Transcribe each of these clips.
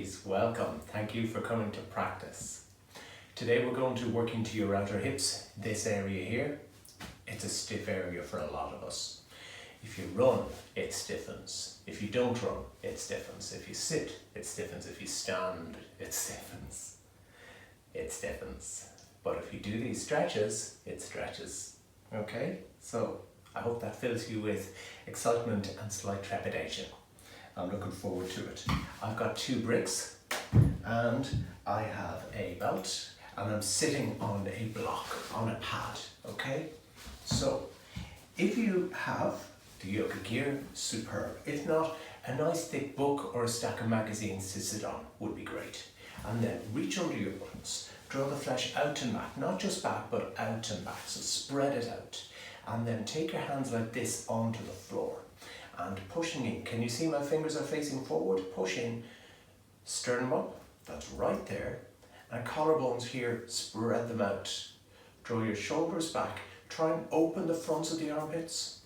yogis, welcome. Thank you for coming to practice. Today we're going to work into your outer hips. This area here, it's a stiff area for a lot of us. If you run, it stiffens. If you don't run, it stiffens. If you sit, it stiffens. If you stand, it stiffens. It stiffens. But if you do these stretches, it stretches. Okay? So I hope that fills you with excitement and slight trepidation. I'm looking forward to it. I've got 2 bricks and I have a belt and I'm sitting on a block, on a pad, okay? So if you have the yoga gear, superb. If not, a nice thick book or a stack of magazines to sit on would be great. And then reach under your buttocks, draw the flesh out and back, not just back, but out and back, so spread it out. And then take your hands like this onto the floor. And pushing in, can you see my fingers are facing forward? Push in, sternum up, that's right there. And collarbones here, spread them out. Draw your shoulders back, try and open the fronts of the armpits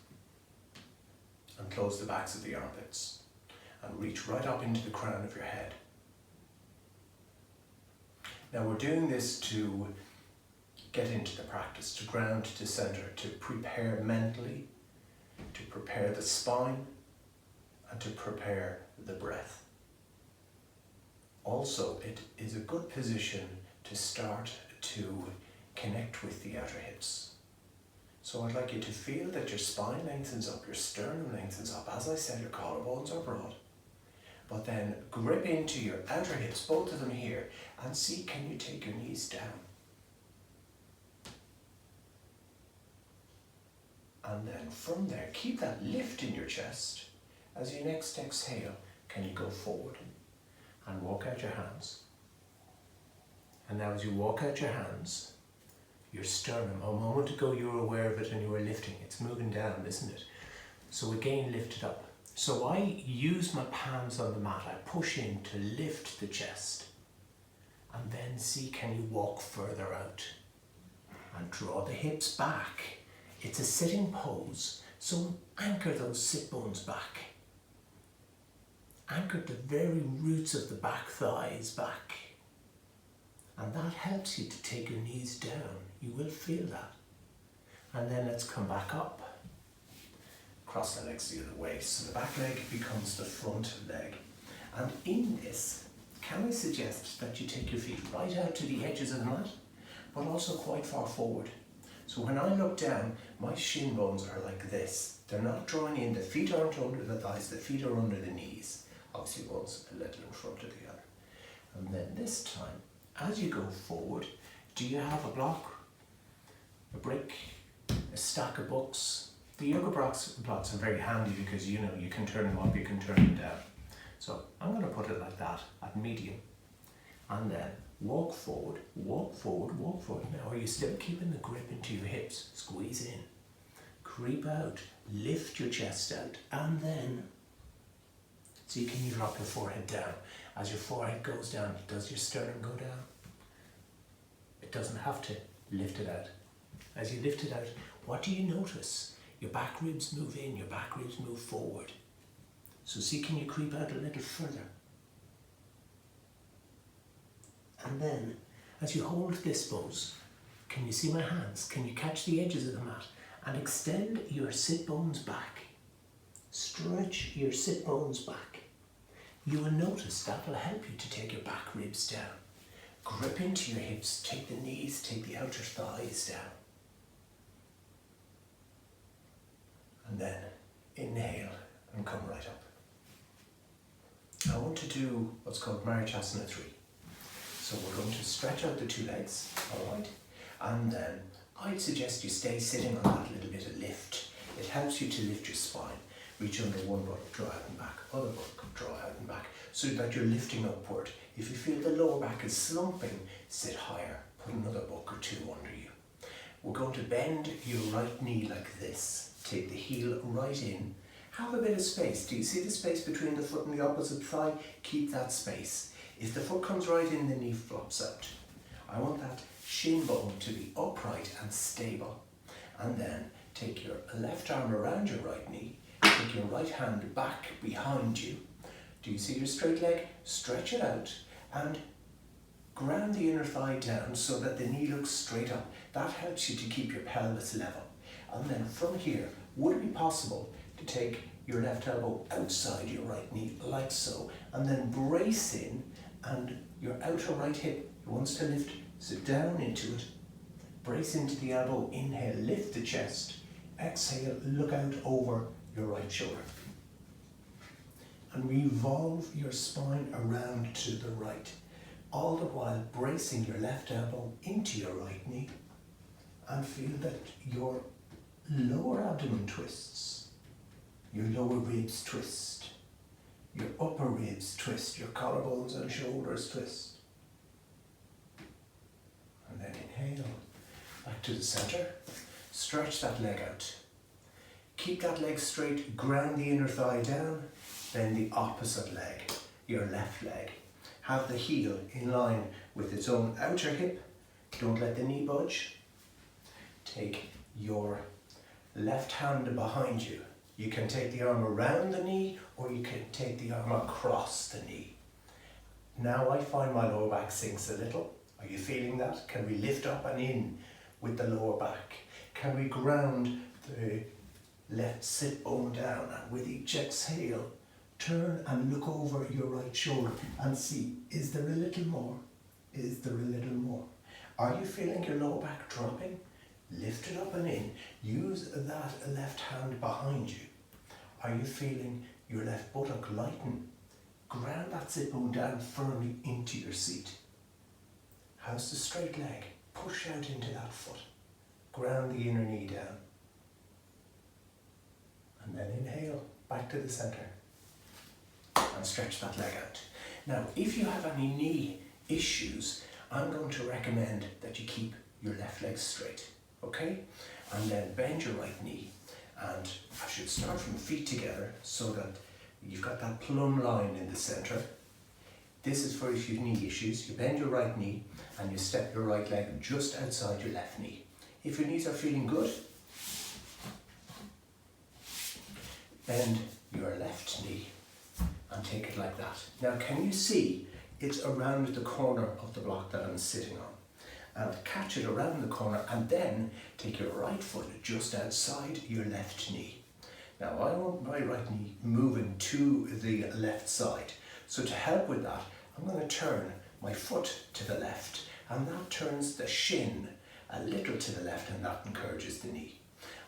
and close the backs of the armpits. And reach right up into the crown of your head. Now we're doing this to get into the practice, to ground, to center, to prepare mentally, to prepare the spine, and to prepare the breath. Also, it is a good position to start to connect with the outer hips. So I'd like you to feel that your spine lengthens up, your sternum lengthens up. As I said, your collarbones are broad. But then grip into your outer hips, both of them here, and see, can you take your knees down? And then from there, keep that lift in your chest. As you next exhale, can you go forward and walk out your hands? And now as you walk out your hands, your sternum, a moment ago you were aware of it and you were lifting. It's moving down, isn't it? So again, lift it up. So I use my palms on the mat. I push in to lift the chest. And then see, can you walk further out? And draw the hips back. It's a sitting pose, so anchor those sit bones back. Anchor the very roots of the back thighs back. And that helps you to take your knees down. You will feel that. And then let's come back up. Cross the legs the other way, so the back leg becomes the front leg. And in this, can I suggest that you take your feet right out to the edges of the mat, but also quite far forward. So when I look down, my shin bones are like this. They're not drawing in, the feet aren't under the thighs, the feet are under the knees. Obviously one's a little in front of the other. And then this time, as you go forward, do you have a block, a brick, a stack of books? The yoga blocks are very handy because you know you can turn them up, you can turn them down. So I'm going to put it like that, at medium. And then walk forward, walk forward, walk forward. Now are you still keeping the grip into your hips? Squeeze in, creep out, lift your chest out, and then, see, can you drop your forehead down? As your forehead goes down, does your sternum go down? It doesn't have to. Lift it out. As you lift it out, what do you notice? Your back ribs move in, your back ribs move forward. So see, can you creep out a little further? And then, as you hold this pose, can you see my hands? Can you catch the edges of the mat? And extend your sit bones back. Stretch your sit bones back. You will notice that will help you to take your back ribs down. Grip into your hips, take the knees, take the outer thighs down. And then inhale and come right up. I want to do what's called Marichyasana 3. So we're going to stretch out the 2 legs, all right? And then I'd suggest you stay sitting on that little bit of lift. It helps you to lift your spine. Reach under one buttock, draw out and back, other buttock, draw out and back, so that you're lifting upward. If you feel the lower back is slumping, sit higher, put another book or 2 under you. We're going to bend your right knee like this. Take the heel right in. Have a bit of space. Do you see the space between the foot and the opposite thigh? Keep that space. If the foot comes right in, the knee flops out. I want that shin bone to be upright and stable. And then take your left arm around your right knee. Take your right hand back behind you. Do you see your straight leg? Stretch it out and ground the inner thigh down so that the knee looks straight up. That helps you to keep your pelvis level. And then from here, would it be possible to take your left elbow outside your right knee, like so, and then brace in, and your outer right hip wants to lift, sit down into it, brace into the elbow, inhale, lift the chest, exhale, look out over your right shoulder. And revolve your spine around to the right, all the while bracing your left elbow into your right knee, and feel that your lower abdomen twists, your lower ribs twist, your upper ribs twist, your collarbones and shoulders twist. And then inhale, back to the center, stretch that leg out. Keep that leg straight, ground the inner thigh down, then the opposite leg, your left leg. Have the heel in line with its own outer hip, don't let the knee budge. Take your left hand behind you. You can take the arm around the knee, or you can take the arm across the knee. Now I find my lower back sinks a little. Are you feeling that? Can we lift up and in with the lower back? Can we ground the left sit bone down, and with each exhale, turn and look over your right shoulder and see, is there a little more? Is there a little more? Are you feeling your lower back dropping? Lift it up and in. Use that left hand behind you. Are you feeling your left buttock lighten? Ground that sit bone down firmly into your seat. How's the straight leg? Push out into that foot. Ground the inner knee down. And then inhale, back to the center. And stretch that leg out. Now, if you have any knee issues, I'm going to recommend that you keep your left leg straight, okay? And then bend your right knee. And I should start from feet together so that you've got that plumb line in the center. This is for if you have knee issues. You bend your right knee and you step your right leg just outside your left knee. If your knees are feeling good, bend your left knee and take it like that. Now, can you see it's around the corner of the block that I'm sitting on? And catch it around the corner, and then take your right foot just outside your left knee. Now, I want my right knee moving to the left side. So to help with that, I'm going to turn my foot to the left, and that turns the shin a little to the left, and that encourages the knee.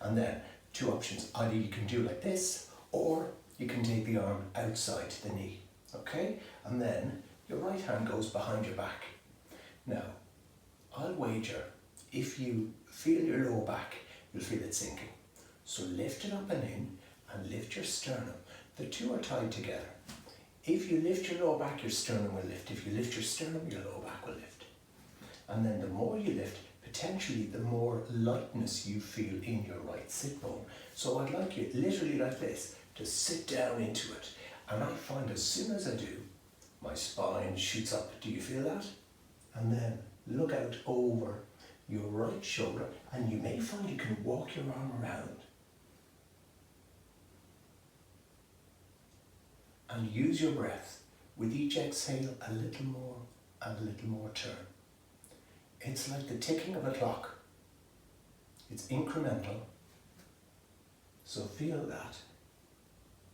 And then two options, either you can do like this, or you can take the arm outside the knee, okay? And then your right hand goes behind your back. Now, I'll wager if you feel your lower back, you'll feel it sinking. So lift it up and in, and lift your sternum. The two are tied together. If you lift your lower back, your sternum will lift. If you lift your sternum, your lower back will lift. And then the more you lift, potentially the more lightness you feel in your right sit bone. So I'd like you, literally like this, to sit down into it. And I find as soon as I do, my spine shoots up. Do you feel that? And then look out over your right shoulder, and you may find you can walk your arm around. And use your breath. With each exhale, a little more and a little more turn. It's like the ticking of a clock. It's incremental. So feel that.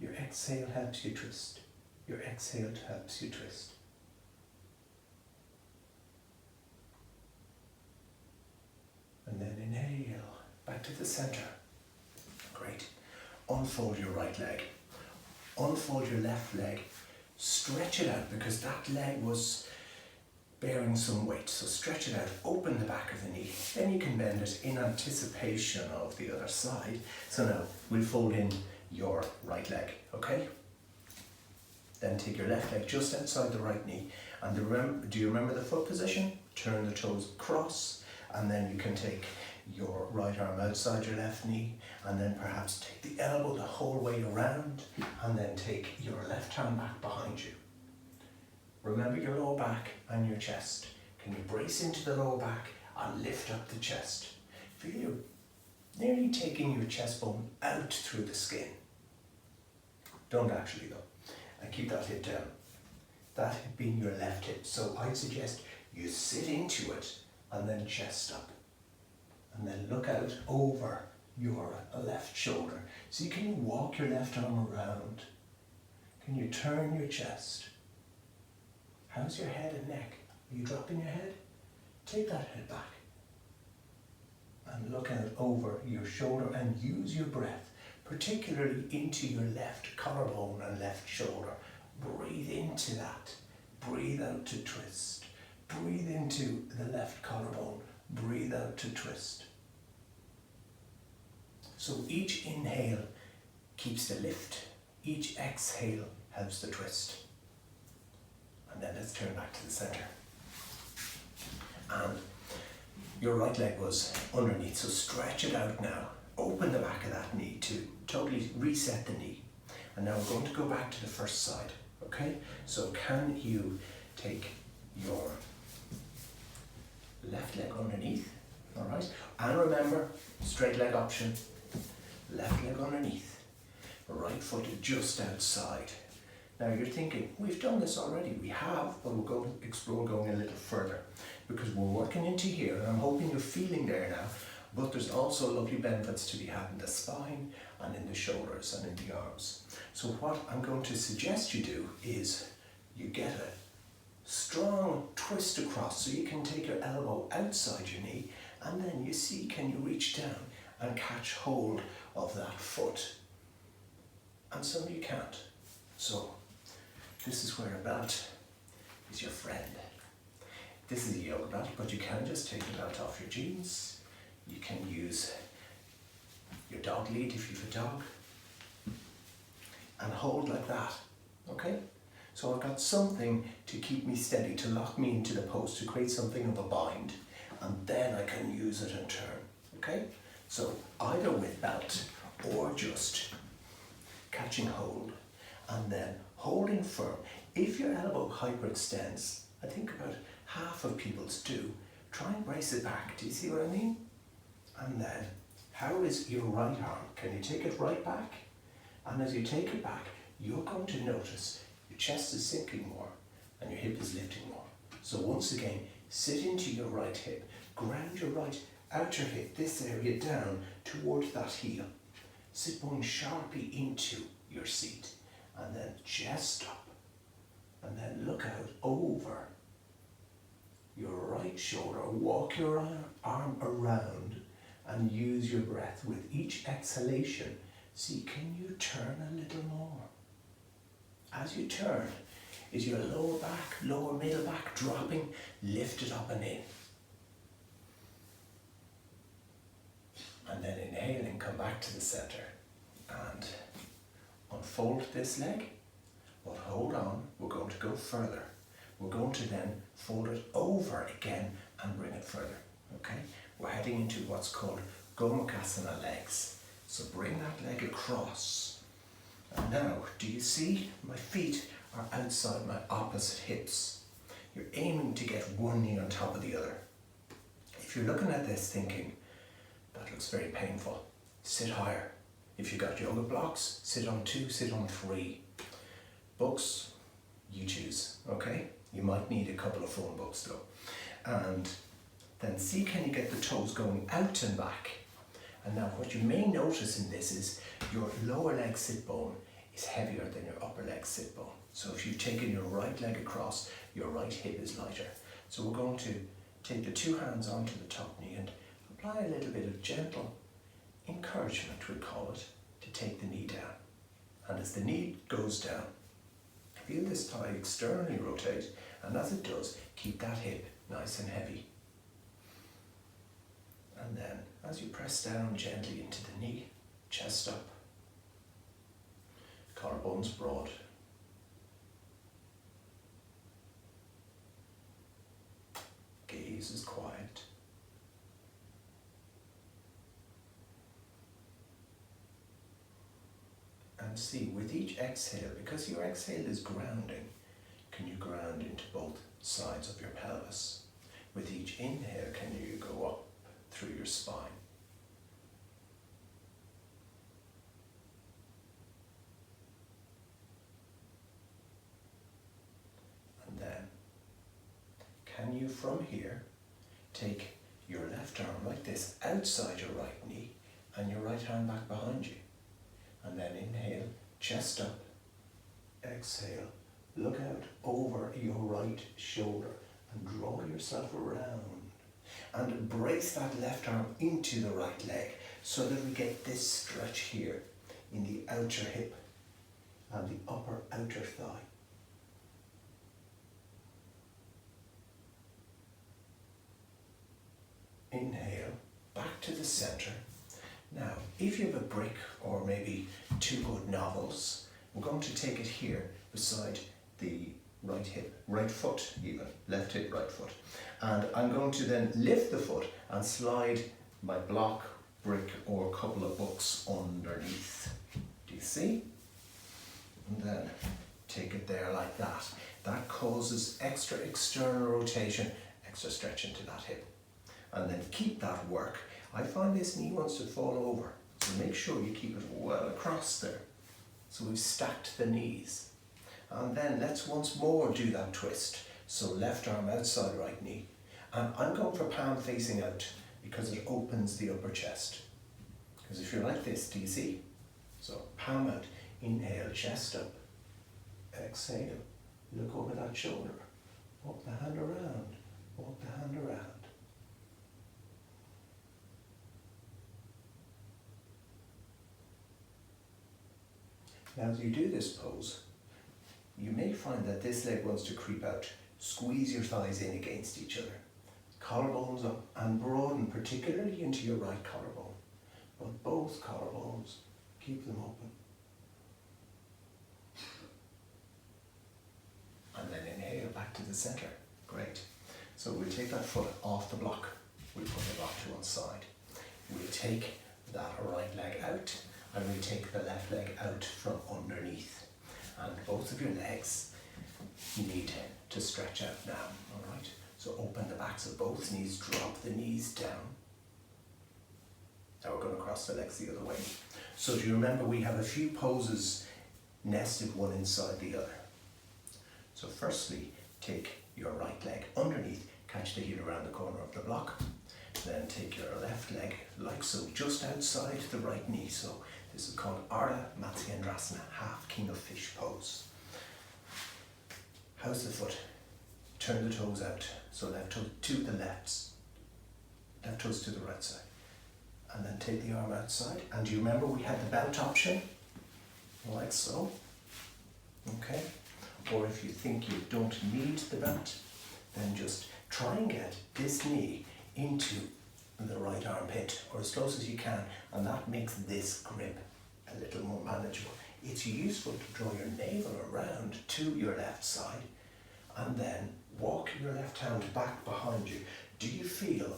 Your exhale helps you twist. Your exhale helps you twist. And then inhale, back to the center. Great. Unfold your right leg. Unfold your left leg. Stretch it out, because that leg was bearing some weight. So stretch it out, open the back of the knee. Then you can bend it in anticipation of the other side. So now we'll fold in your right leg, okay? Then take your left leg just outside the right knee. And do you remember the foot position? Turn the toes across. And then you can take your right arm outside your left knee, and then perhaps take the elbow the whole way around, and then take your left hand back behind you. Remember your lower back and your chest. Can you brace into the lower back and lift up the chest? Feel you nearly taking your chest bone out through the skin. Don't actually though. and keep that hip down. That hip being your left hip. So I suggest you sit into it and then chest up. And then look out over your left shoulder. See, can you walk your left arm around? Can you turn your chest? How's your head and neck? Are you dropping your head? Take that head back. And look out over your shoulder and use your breath, particularly into your left collarbone and left shoulder. Breathe into that. Breathe out to twist. Breathe into the left collarbone. Breathe out to twist. So each inhale keeps the lift. Each exhale helps the twist. And then let's turn back to the center. And your right leg was underneath, so stretch it out now. Open the back of that knee to totally reset the knee. And now we're going to go back to the first side, okay? So can you take your left leg underneath, all right? And remember, straight leg option, left leg underneath, right foot just outside. Now you're thinking, we've done this already. We have, but we're going to explore going a little further because we're working into here, and I'm hoping you're feeling there now, but there's also lovely benefits to be had in the spine and in the shoulders and in the arms. So what I'm going to suggest you do is you get a strong twist across so you can take your elbow outside your knee, and then you see, can you reach down and catch hold of that foot? And some you can't. So this is where a belt is your friend. This is a yoga belt, but you can just take the belt off your jeans. You can use your dog lead if you have a dog, and hold like that, okay? So I've got something to keep me steady, to lock me into the post, to create something of a bind, and then I can use it and turn, okay? So either with belt or just catching hold and then holding firm. If your elbow hyperextends, I think about half of people's do, try and brace it back. Do you see what I mean? And then, how is your right arm? Can you take it right back? And as you take it back, you're going to notice your chest is sinking more and your hip is lifting more. So once again, sit into your right hip, ground your right outer hip, this area down towards that heel. Sit bone sharply into your seat, and then chest up, and then look out over your right shoulder. Walk your arm around and use your breath with each exhalation. See, can you turn a little more? As you turn, is your lower back, lower middle back dropping? Lift it up and in. And then inhaling, come back to the center and unfold this leg. But hold on, we're going to go further. We're going to then fold it over again and bring it further, okay? We're heading into what's called Gomukhasana legs. So bring that leg across. And now, do you see my feet are outside my opposite hips? You're aiming to get one knee on top of the other. If you're looking at this thinking, that looks very painful, sit higher. If you've got yoga blocks, sit on 2, sit on 3. Books, you choose, okay? You might need a couple of phone books though. And then see, can you get the toes going out and back? And now what you may notice in this is your lower leg sit bone is heavier than your upper leg sit bone. So if you've taken your right leg across, your right hip is lighter. So we're going to take the 2 hands onto the top knee and apply a little bit of gentle encouragement, we call it, to take the knee down. And as the knee goes down, feel this thigh externally rotate, and as it does, keep that hip nice and heavy. And then, as you press down gently into the knee, chest up, collarbones broad. Gaze is quiet. And see, with each exhale, because your exhale is grounding, can you ground into both sides of your pelvis? With each inhale, can you go up through your spine? then you from here take your left arm like this outside your right knee and your right hand back behind you. And then inhale, chest up, exhale, look out over your right shoulder and draw yourself around. And brace that left arm into the right leg so that we get this stretch here in the outer hip and the upper outer thigh. Inhale, back to the center. Now, if you have a brick or maybe two good novels, we're going to take it here beside the right hip, right foot even, left hip, right foot. And I'm going to then lift the foot and slide my block, brick or a couple of books underneath. Do you see? And then take it there like that. That causes extra external rotation, extra stretch into that hip. And then keep that work. I find this knee wants to fall over, so make sure you keep it well across there. So we've stacked the knees. And then let's once more do that twist. So left arm outside right knee. And I'm going for palm facing out because it opens the upper chest. Because if you're like this, do you see? So palm out, inhale, chest up, exhale, look over that shoulder, walk the hand around, walk the hand around. Now as you do this pose, you may find that this leg wants to creep out. Squeeze your thighs in against each other. Collarbones up and broaden, particularly into your right collarbone. But both collarbones, keep them open. And then inhale back to the center. Great. So we'll take that foot off the block. We'll put the block to one side. We'll take that right leg out and we'll take the left leg out from underneath. And both of your legs need to stretch out now, all right? So open the backs of both knees, drop the knees down. Now we're going to cross the legs the other way. So do you remember we have a few poses nested one inside the other? So firstly, take your right leg underneath, catch the heel around the corner of the block. Then take your left leg like so, just outside the right knee. So this is called Ardha Matsyendrasana, half king of fish pose. How's the foot? Turn the toes out. So left toe to the left toes to the right side. And then take the arm outside. And do you remember we had the belt option? Like so. Okay. Or if you think you don't need the belt, then just try and get this knee into the right armpit or as close as you can, and that makes this grip a little more manageable. It's useful to draw your navel around to your left side and then walk your left hand back behind you. Do you feel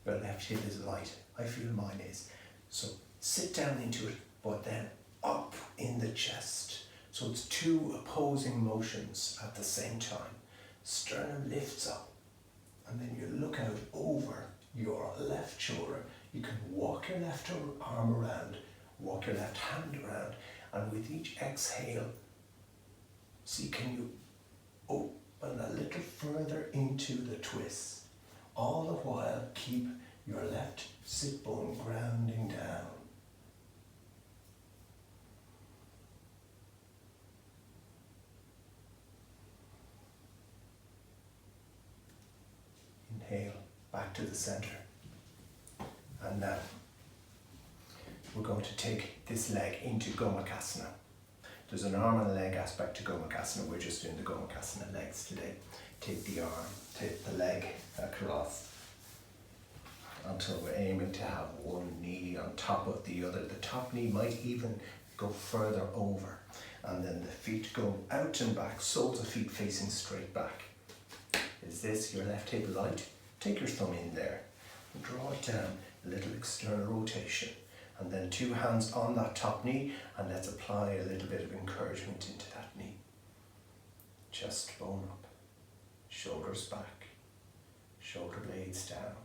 your left hip is light? I feel mine is. So sit down into it, but then up in the chest. So it's two opposing motions at the same time. Sternum lifts up, and then you look out over your left shoulder. You can walk your left arm around, walk your left hand around, and with each exhale, see, can you open a little further into the twist. All the while, keep your left sit bone grounding down. Inhale, back to the center. And now, we're going to take this leg into Gomukhasana. There's an arm and a leg aspect to Gomukhasana. We're just doing the Gomukhasana legs today. Take the arm, take the leg across until we're aiming to have one knee on top of the other. The top knee might even go further over. And then the feet go out and back, soles of feet facing straight back. Is this your left hip light? Take your thumb in there and draw it down, a little external rotation. And then two hands on that top knee, and let's apply a little bit of encouragement into that knee. Chest bone up, shoulders back, shoulder blades down.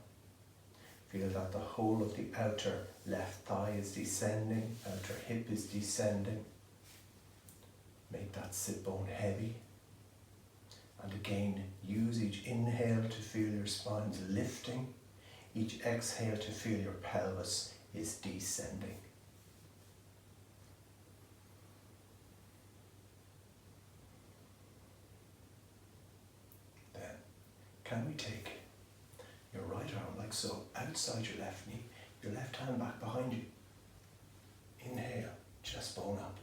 Feel that the whole of the outer left thigh is descending, outer hip is descending. Make that sit bone heavy. And again, use each inhale to feel your spines lifting, each exhale to feel your pelvis is descending. Then, can we take your right arm like so, outside your left knee, your left hand back behind you. Inhale, chest bone up.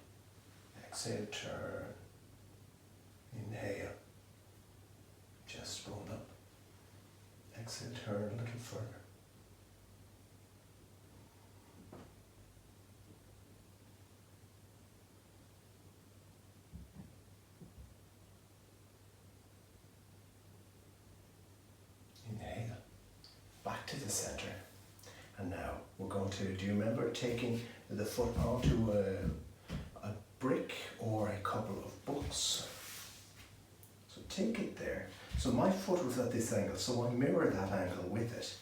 Exhale, turn. Inhale, chest bone up. Exhale, turn a little further. Inhale, back to the center. And now we're going to, do you remember taking the foot onto a brick or a couple of books? So take it there. So my foot was at this angle, so I mirror that angle with it.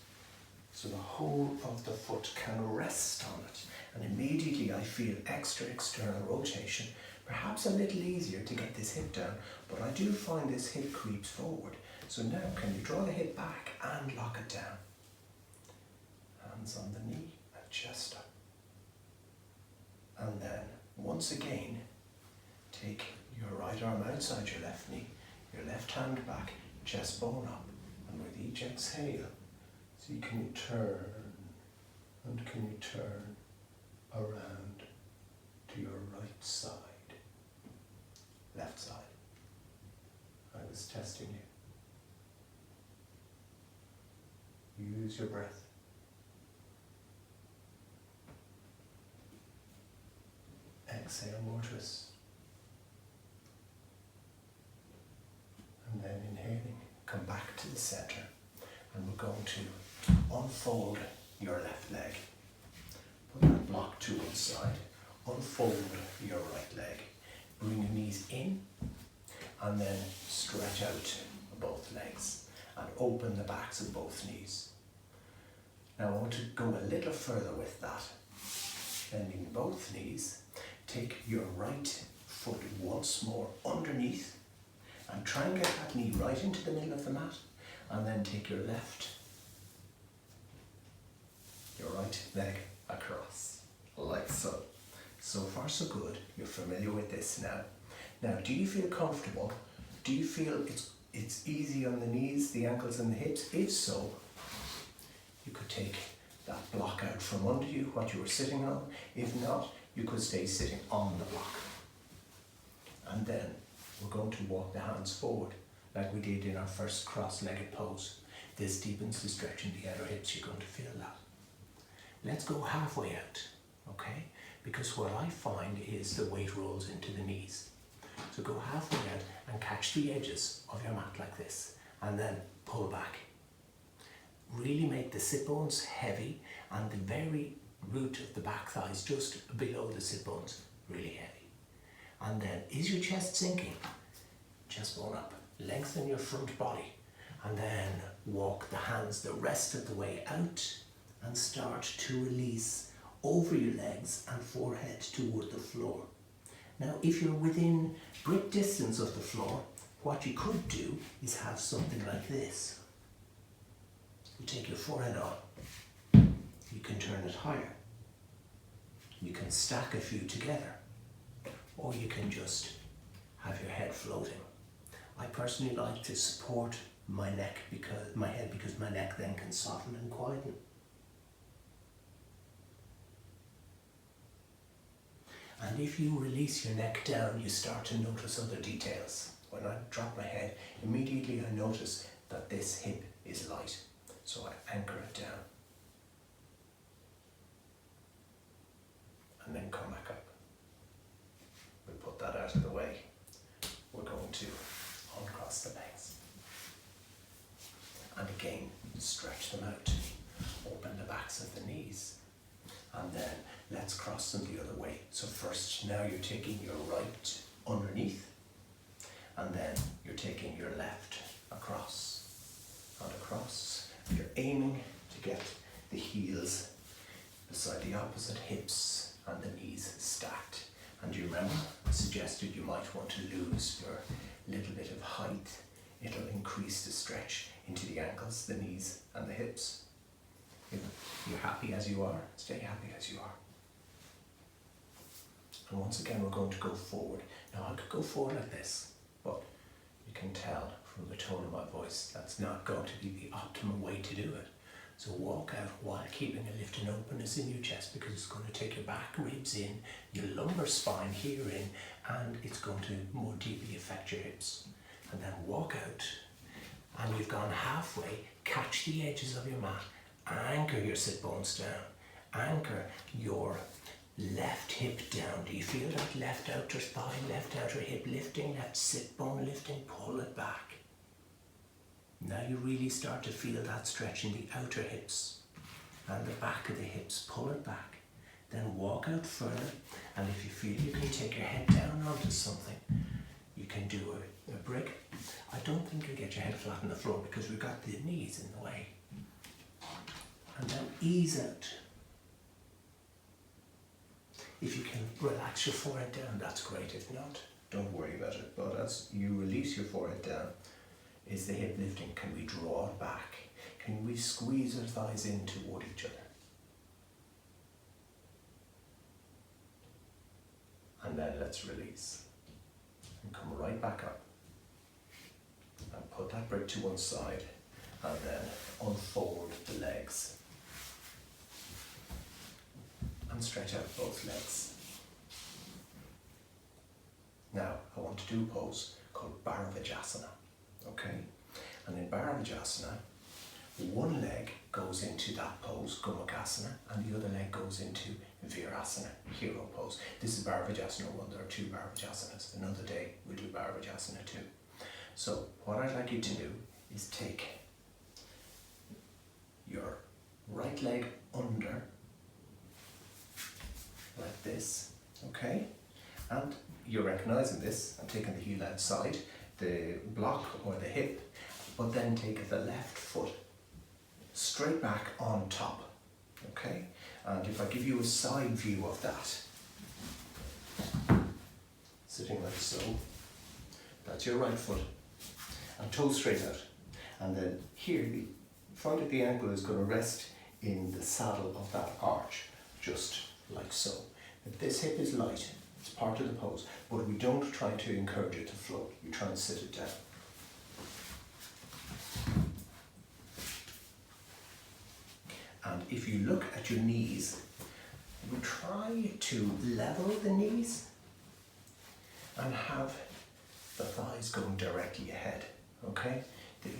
So the whole of the foot can rest on it. And immediately I feel extra external rotation, perhaps a little easier to get this hip down, but I do find this hip creeps forward. So now can you draw the hip back and lock it down? Hands on the knee and chest up. And then, once again, take your right arm outside your left knee, your left hand back, chest bone up, and with each exhale, see can you turn, and can you turn around to your right side, left side. I was testing you. Use your breath. Exhale, more twists. And then inhaling, come back to the center. And we're going to unfold your left leg. Put that block to one side. Unfold your right leg. Bring your knees in and then stretch out both legs and open the backs of both knees. Now I want to go a little further with that. Bending both knees. Take your right foot once more underneath and try and get that knee right into the middle of the mat, and then take your right leg across, like so. So far so good, you're familiar with this now. Now, do you feel comfortable? Do you feel it's easy on the knees, the ankles and the hips? If so, you could take that block out from under you, what you were sitting on. If not, you could stay sitting on the block. And then we're going to walk the hands forward like we did in our first cross-legged pose. This deepens the stretch in the outer hips. You're going to feel that. Let's go halfway out, okay? Because what I find is the weight rolls into the knees. So go halfway out and catch the edges of your mat like this, and then pull back. Really make the sit bones heavy and the very root of the back thighs just below the sit bones really heavy. And then, is your chest sinking? Chest bone up. Lengthen your front body, and then walk the hands the rest of the way out and start to release over your legs and forehead toward the floor. Now, if you're within grip distance of the floor, what you could do is have something like this. You take your forehead on. You can turn it higher. You can stack a few together, or you can just have your head floating. I personally like to support my neck because my neck then can soften and quieten. And if you release your neck down, you start to notice other details. When I drop my head, immediately I notice that this hip is light. So I anchor it down. And then come back up. We'll put that out of the way. We're going to uncross the legs. And again, stretch them out. Open the backs of the knees. And then let's cross them the other way. So first, now you're taking your right underneath. And then you're taking your left across and across. You're aiming to get the heels beside the opposite hips and the knees stacked. And you remember, I suggested you might want to lose your little bit of height it'll increase the stretch into the ankles, the knees and the hips. If you're happy as you are, stay happy as you are. And once again, we're going to go forward. Now I could go forward like this, but you can tell from the tone of my voice that's not going to be the optimal way to do it. So walk out while keeping a lift and openness in your chest, because it's going to take your back ribs in, your lumbar spine here in, and it's going to more deeply affect your hips. And then walk out, and you've gone halfway, catch the edges of your mat, anchor your sit bones down, anchor your left hip down. Do you feel that left outer thigh, left outer hip lifting, that sit bone lifting? Pull it back. Now you really start to feel that stretch in the outer hips and the back of the hips. Pull it back. Then walk out further, and if you feel you can take your head down onto something, you can do a brick. I don't think you'll get your head flat on the floor because we've got the knees in the way. And then ease out. If you can relax your forehead down, that's great. If not, don't worry about it. But as you release your forehead down, is the hip lifting? Can we draw it back? Can we squeeze our thighs in toward each other? And then let's release. And come right back up. And put that brick to one side. And then unfold the legs. And stretch out both legs. Now, I want to do a pose called Bharavajasana. Okay? And in Bharavajasana, one leg goes into that pose, Gomukhasana, and the other leg goes into Virasana, hero pose. This is Bharavajasana 1. There are 2 Bharavajasanas. Another day we'll do Bharavajasana 2. So what I'd like you to do is take your right leg under, like this, okay? And you're recognizing this. I'm taking the heel outside the block or the hip, but then take the left foot straight back on top, okay? And if I give you a side view of that, sitting like so, that's your right foot, and toes straight out. And then here, the front of the ankle is going to rest in the saddle of that arch, just like so. If this hip is light, it's part of the pose, but we don't try to encourage it to float. We try and sit it down. And if you look at your knees, we try to level the knees and have the thighs going directly ahead, okay?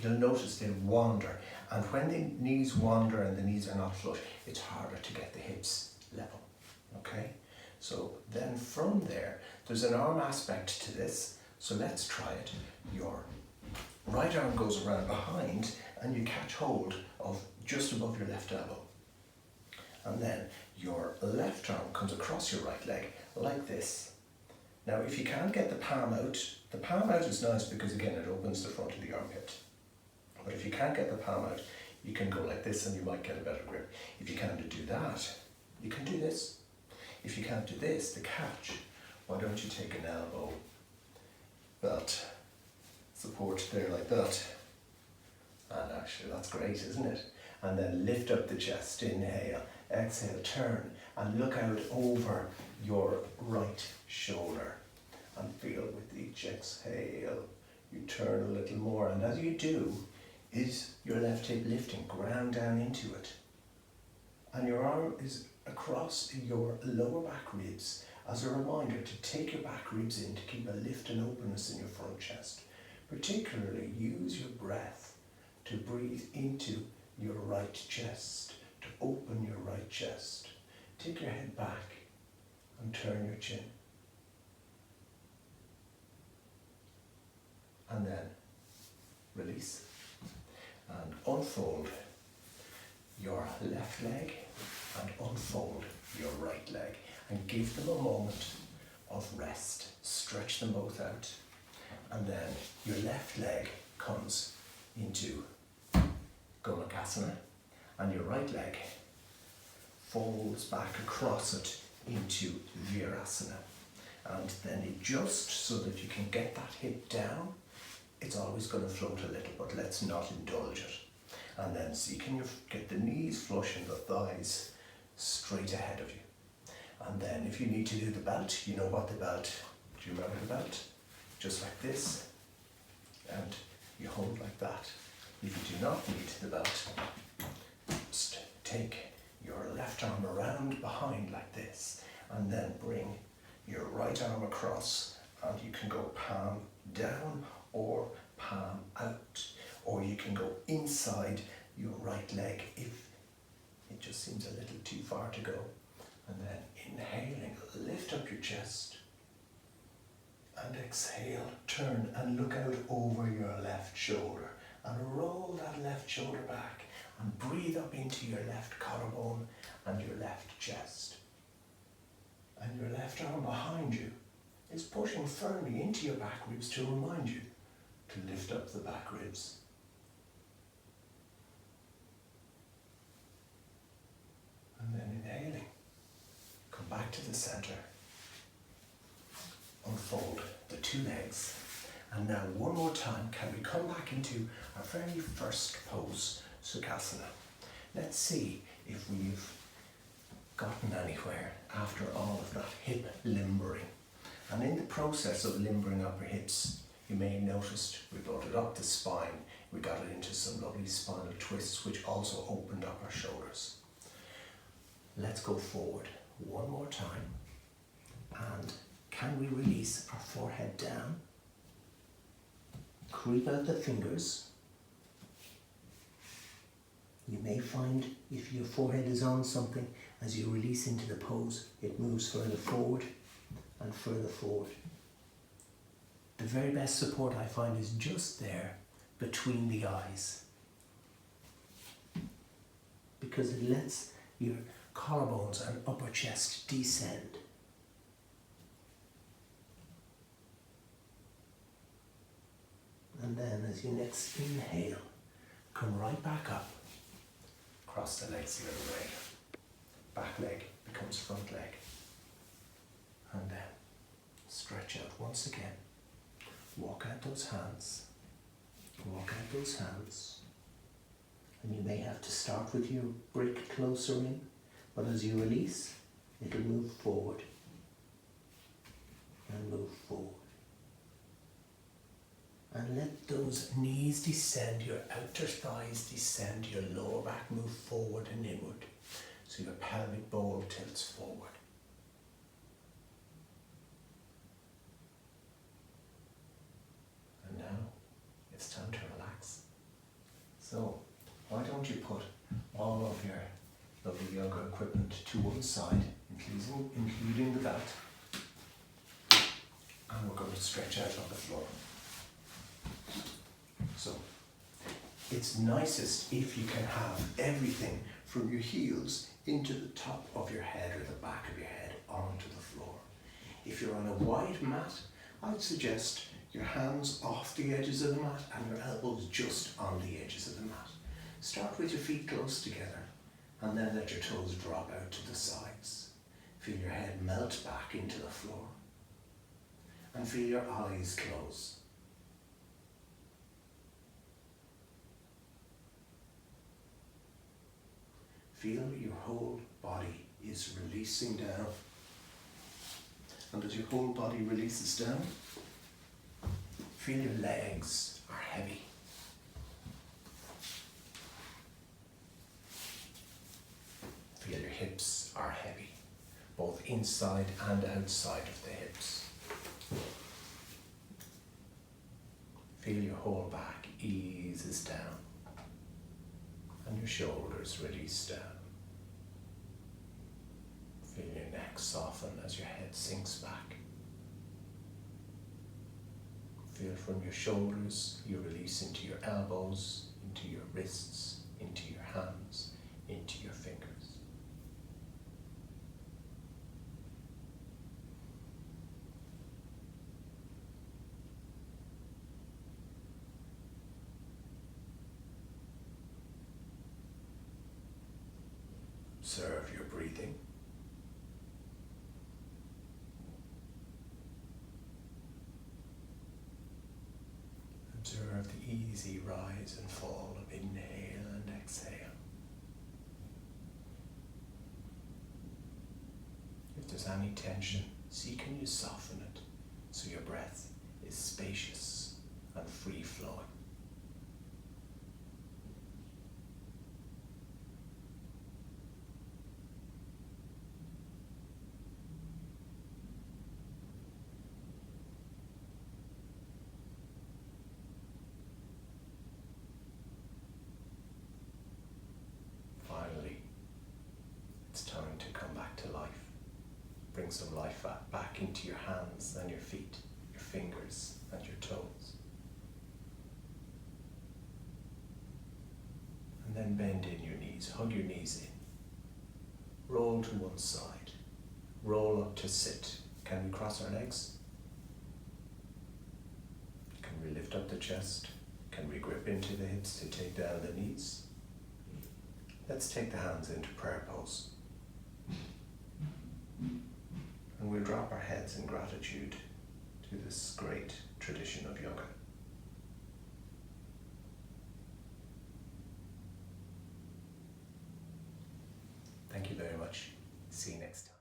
You'll notice they wander, and when the knees wander and the knees are not flush, it's harder to get the hips level, okay? So then from there, there's an arm aspect to this, so let's try it. Your right arm goes around behind and you catch hold of just above your left elbow. And then your left arm comes across your right leg like this. Now if you can't get the palm out is nice because again it opens the front of the armpit. But if you can't get the palm out, you can go like this and you might get a better grip. If you can't do that, you can do this. If you can't do this, the catch, why don't you take an elbow belt support there like that? And actually that's great, isn't it? And then lift up the chest, inhale, exhale, turn and look out over your right shoulder and feel with each exhale, you turn a little more, and as you do, is your left hip lifting, ground down into it. And your arm is across your lower back ribs as a reminder to take your back ribs in to keep a lift and openness in your front chest. Particularly use your breath to breathe into your right chest, to open your right chest. Take your head back and turn your chin. And then release and unfold your left leg and unfold your right leg and give them a moment of rest. Stretch them both out, and then your left leg comes into Gomukhasana and your right leg folds back across it into Virasana, and then adjust so that you can get that hip down it's always going to float a little, but let's not indulge it. And then see, can you get the knees flush and the thighs straight ahead of you? And then if you need to do the belt, you know what the belt, do you remember the belt? Just like this, and you hold like that. If you do not need the belt, just take your left arm around behind like this, and then bring your right arm across, and you can go palm down or palm out, or you can go inside your right leg if it just seems a little too far to go. And then inhaling, lift up your chest, and exhale, turn and look out over your left shoulder and roll that left shoulder back and breathe up into your left collarbone and your left chest. And your left arm behind you is pushing firmly into your back ribs to remind you to lift up the back ribs. And then inhaling, come back to the center, unfold the two legs, and now one more time can we come back into our very first pose, Sukhasana. Let's see if we've gotten anywhere after all of that hip limbering. And in the process of limbering up our hips, you may have noticed we brought it up the spine, we got it into some lovely spinal twists which also opened up our shoulders. Let's go forward one more time, and can we release our forehead down? Creep out the fingers. You may find if your forehead is on something, as you release into the pose, it moves further forward and further forward. The very best support I find is just there between the eyes, because it lets your collarbones and upper chest descend. And then as you next inhale, come right back up. Cross the legs the other way. Back leg becomes front leg. And then stretch out once again. Walk out those hands. Walk out those hands. And you may have to start with your brick closer in, but as you release, it'll move forward and move forward. And let those knees descend, your outer thighs descend, your lower back move forward and inward. So your pelvic bowl tilts forward. And now it's time to relax. So why don't you put all of your lovely yoga equipment to one side, including the belt, and we're going to stretch out on the floor. So it's nicest if you can have everything from your heels into the top of your head or the back of your head onto the floor. If you're on a wide mat, I'd suggest your hands off the edges of the mat and your elbows just on the edges of the mat. Start with your feet close together and then let your toes drop out to the sides. Feel your head melt back into the floor and feel your eyes close. Feel your whole body is releasing down. And as your whole body releases down, feel your legs are heavy. Feel your hips are heavy, both inside and outside of the hips. Feel your whole back eases down and your shoulders release down. Feel your neck soften as your head sinks back. Feel from your shoulders you release into your elbows, into your wrists, into your hands, into your fingers. Observe your breathing. Observe observe the easy rise and fall of inhale and exhale. If there's any tension, see can you soften it so your breath is spacious and free-flowing. Finally, it's time to come back to life. Bring some life back into your hands and your feet, your fingers and your toes. And then bend in your knees, hug your knees in. Roll to one side, roll up to sit. Can we cross our legs? Can we lift up the chest? Can we grip into the hips to take down the knees? Let's take the hands into prayer pose. And we'll drop our heads in gratitude to this great tradition of yoga. Thank you very much. See you next time.